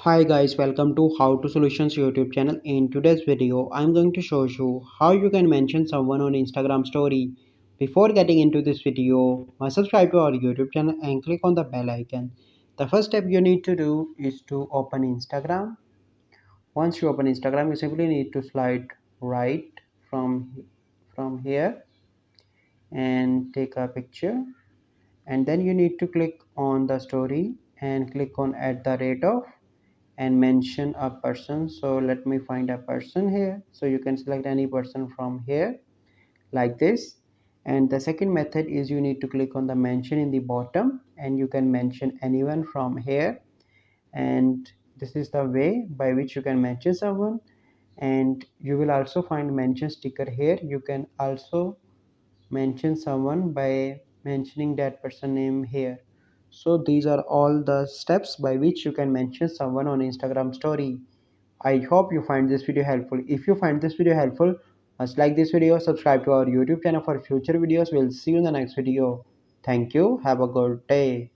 Hi guys, welcome to How to Solutions YouTube channel. In today's video, I'm going to show you how you can mention someone on Instagram story. Before getting into this video, subscribe to our YouTube channel and click on the bell icon. The first step you need to do is to open Instagram. Once you open Instagram, you simply need to slide right from here and take a picture, and then you need to click on the story and click on at the rate of and mention a person. So let me find a person here, so you can select any person from here like this. And the second method is you need to click on the mention in the bottom and you can mention anyone from here. And this is the way by which you can mention someone. And you will also find mention sticker here. You can also mention someone by mentioning that person name here. So these are all the steps by which you can mention someone on Instagram story. I hope you find this video helpful. If you find this video helpful, must like this video, subscribe to our YouTube channel for future videos. We'll see you in the next video. Thank you. Have a good day.